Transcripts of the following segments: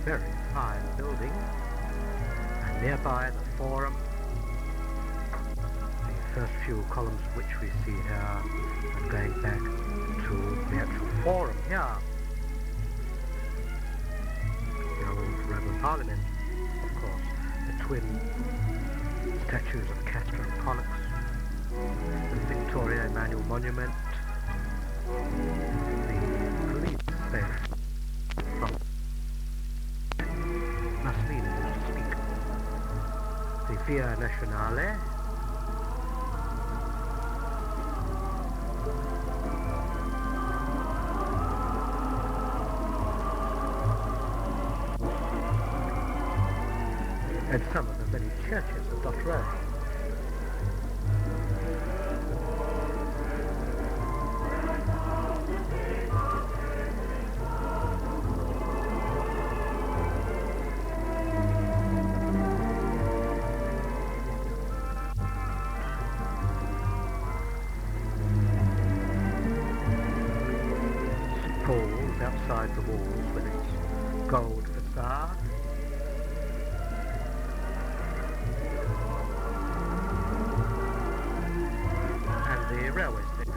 very fine building, and nearby the Forum. The first few columns which we see here are going back to the actual Forum here. The old Roman Parliament, of course, the twin statues of Castor and Pollux, the Victoria Emmanuel Monument, the police station from Mussolini, so to speak, the Via Nazionale, and some of the many churches of Dot Road. Paul's outside the walls with its gold facade. The railway station.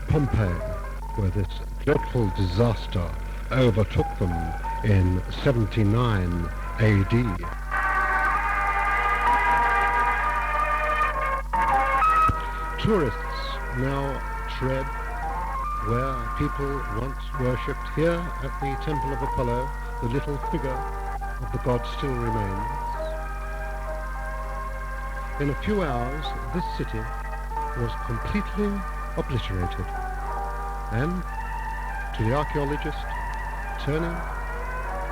Pompeii, where this dreadful disaster overtook them in 79 AD. Tourists now tread where people once worshipped. Here at the Temple of Apollo, the little figure of the god still remains. In a few hours, this city was completely obliterated, and to the archaeologist, turning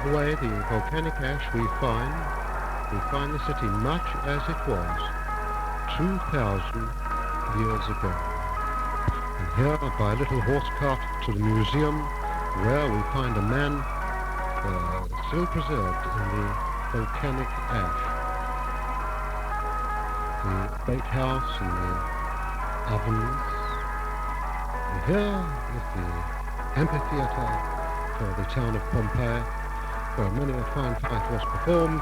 away the volcanic ash, we find the city much as it was 2,000 years ago. And here, by a little horse cart to the museum, where we find a man still preserved in the volcanic ash. The bakehouse and the ovens. And here is the amphitheatre for the town of Pompeii, where many a fine fight was performed,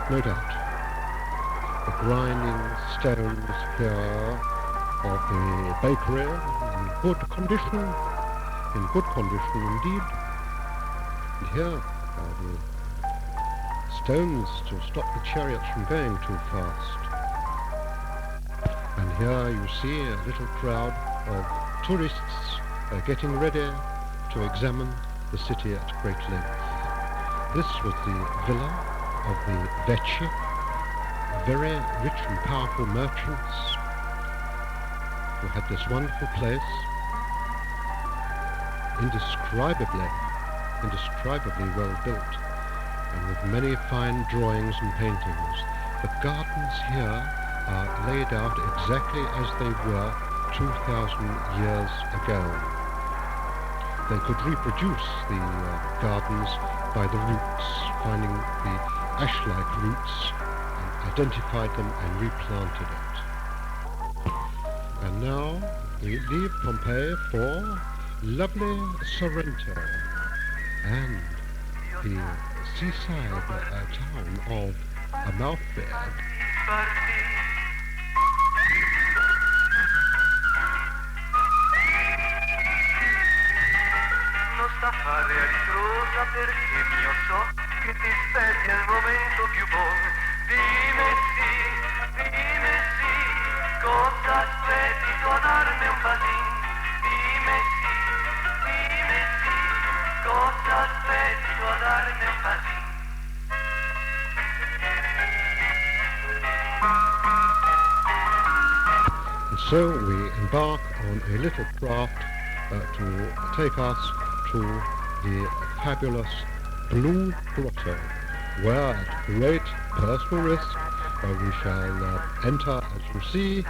no doubt. The grinding stones here of the bakery in good condition indeed. And here are the stones to stop the chariots from going too fast. And here you see a little crowd of tourists getting ready to examine the city at great length. This was the villa of the Vecchi, very rich and powerful merchants who had this wonderful place, indescribably well built, and with many fine drawings and paintings. The gardens here are laid out exactly as they were 2,000 years ago. They could reproduce the gardens by the roots, finding the ash-like roots, and identified them and replanted it. And now we leave Pompeii for lovely Sorrento and the seaside town of Amalfi. Non sta a fare a ritrosa perché mio so che ti aspetti al momento più buono. Dime sì, cosa aspetti tu a darmi un basin? Dime sì, cosa aspetti tu a darmi un basin? And so we embark on a little craft to take us to the fabulous Blue Grotto, where at great personal risk we shall enter, as you see,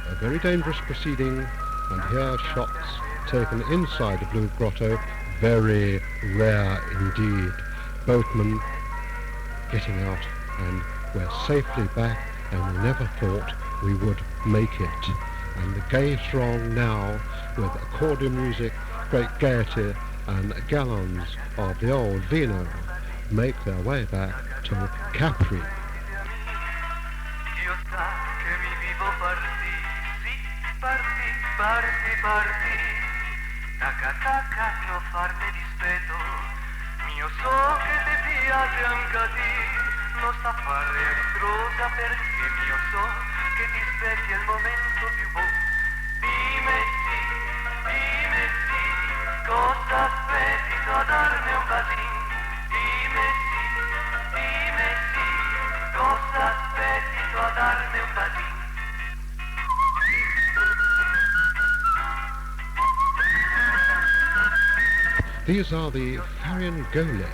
a very dangerous proceeding, and here shots taken inside the Blue Grotto, very rare indeed. Boatmen getting out, and we're safely back, and we never thought we would make it. And the gay throng now, with accordion music, great gaiety, and gallons of the old vino, make their way back to Capri. Io sa che mi vivo partì, sì, partì. Taca, non farmi dispetto, mio so che ti piace anche a te. Non sta a fare a ritrosa perché mio so che ti aspetti al momento più buono. Dime sì, cosa aspetti tu a darmi un basin? Dime sì, cosa aspetti tu a darmi un basin? These are the Farangole,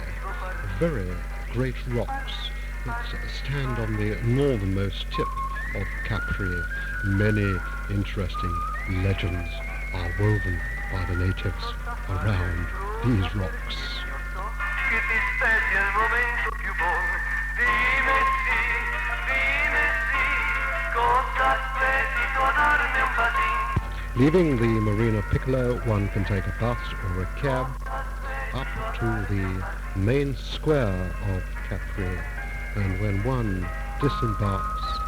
very great rocks that stand on the northernmost tip of Capri. Many interesting legends are woven by the natives around these rocks. Leaving the Marina Piccolo, one can take a bus or a cab up to the main square of Capri, and when one disembarks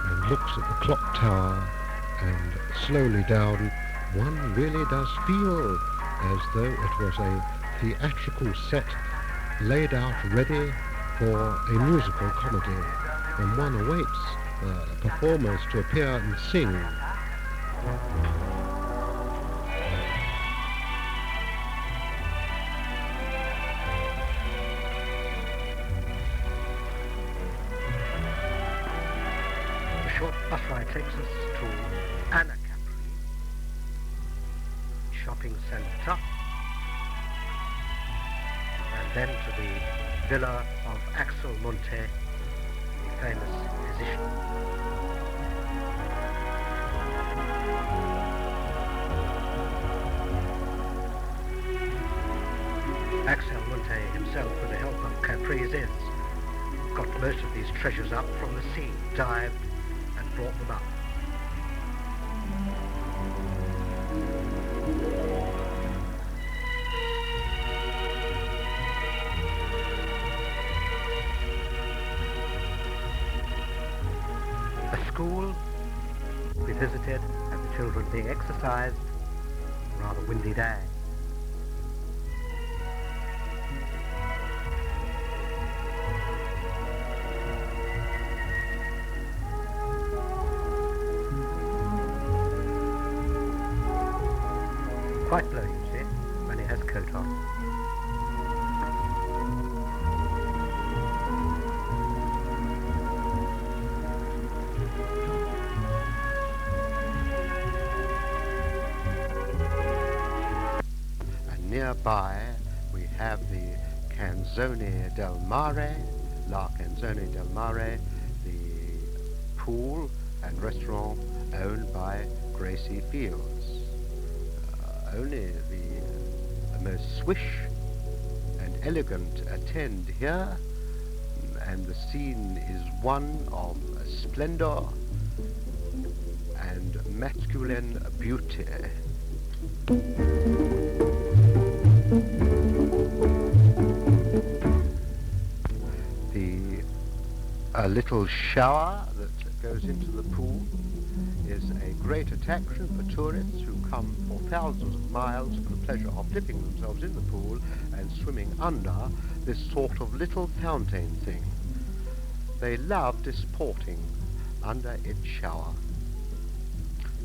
and looks at the clock tower and slowly down, one really does feel as though it was a theatrical set laid out ready for a musical comedy, and one awaits performers to appear and sing. The short bus ride takes us to Capri, shopping centre, and then to the villa of Axel Monte, the famous physician. Axel Monte himself, with the help of Capri's, got most of these treasures up from the sea, dived and brought them up. A school we visited, and the children being exercised, rather windy day. Quite low, you see, when he has coat on. And nearby we have the Canzone del Mare, La Canzone del Mare, the pool and restaurant owned by Gracie Fields. Only the most swish and elegant attend here, and the scene is one of splendour and masculine beauty. A little shower that goes into the pool is a great attraction for tourists who come for thousands of miles for the pleasure of dipping themselves in the pool and swimming under this sort of little fountain thing. They love disporting under its shower.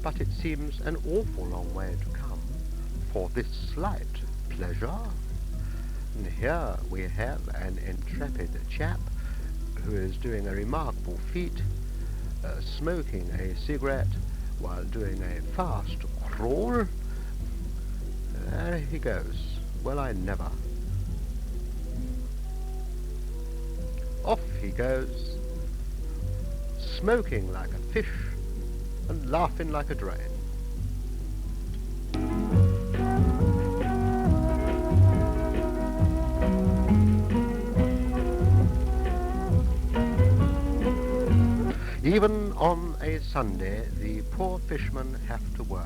But it seems an awful long way to come for this slight pleasure. And here we have an intrepid chap who is doing a remarkable feat, smoking a cigarette while doing a fast crawl. There he goes. Well, I never. Off he goes, smoking like a fish and laughing like a drain. Even on a Sunday, the poor fishermen have to work,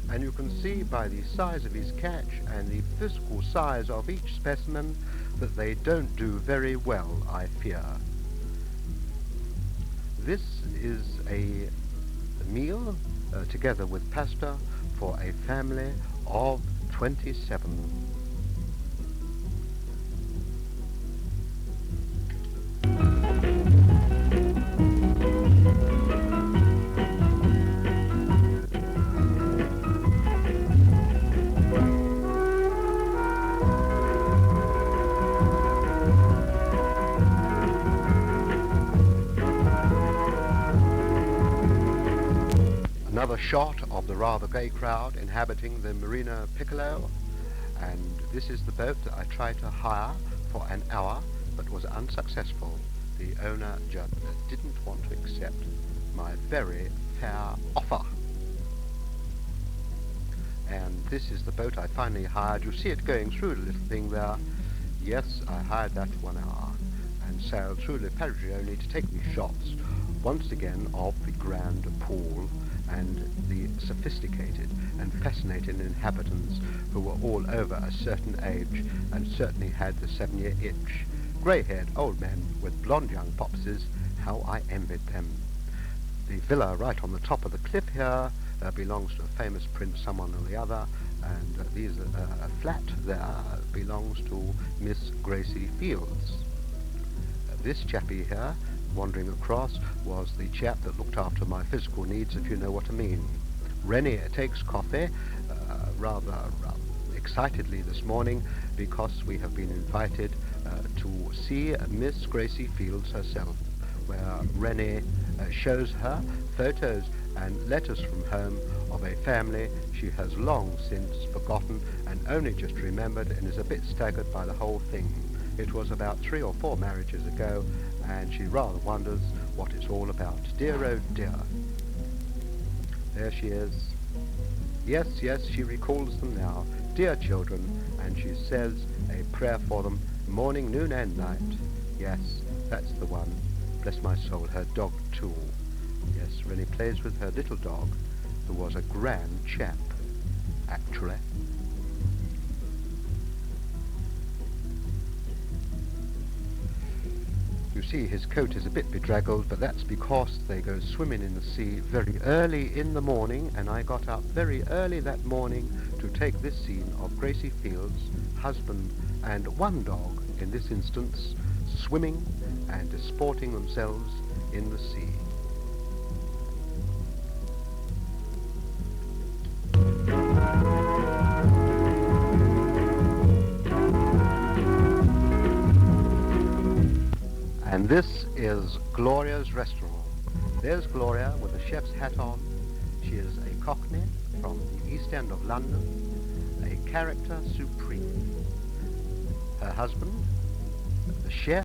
and you can see by the size of his catch and the physical size of each specimen that they don't do very well, I fear. This is a meal, together with pasta, for a family of 27. Another shot of the rather gay crowd inhabiting the Marina Piccolo, and this is the boat that I tried to hire for an hour but was unsuccessful. The owner just didn't want to accept my very fair offer. And this is the boat I finally hired. You see it going through the little thing there. Yes, I hired that for 1 hour and sailed through Le Perigioni to take these shots once again of the grand pool and the sophisticated and fascinating inhabitants who were all over a certain age and certainly had the 7-year itch. Grey-haired old men with blonde young popses, how I envied them. The villa right on the top of the cliff here belongs to a famous prince, someone or the other, and a flat there belongs to Miss Gracie Fields. This chappie here, wandering across, was the chap that looked after my physical needs, if you know what I mean. Renee takes coffee rather excitedly this morning because we have been invited to see Miss Gracie Fields herself, where Renee shows her photos and letters from home of a family she has long since forgotten and only just remembered, and is a bit staggered by the whole thing. It was about 3 or 4 marriages ago, and she rather wonders what it's all about. Dear, oh dear. There she is. Yes, yes, she recalls them now. Dear children, and she says a prayer for them morning, noon and night. Yes, that's the one. Bless my soul, her dog too. Yes, Renee plays with her little dog, who was a grand chap, actually. You see his coat is a bit bedraggled, but that's because they go swimming in the sea very early in the morning, and I got up very early that morning to take this scene of Gracie Fields, husband and 1 dog in this instance, swimming and disporting themselves in the sea. And this is Gloria's restaurant. There's Gloria with a chef's hat on. She is a Cockney from the East End of London, a character supreme. Her husband, the chef,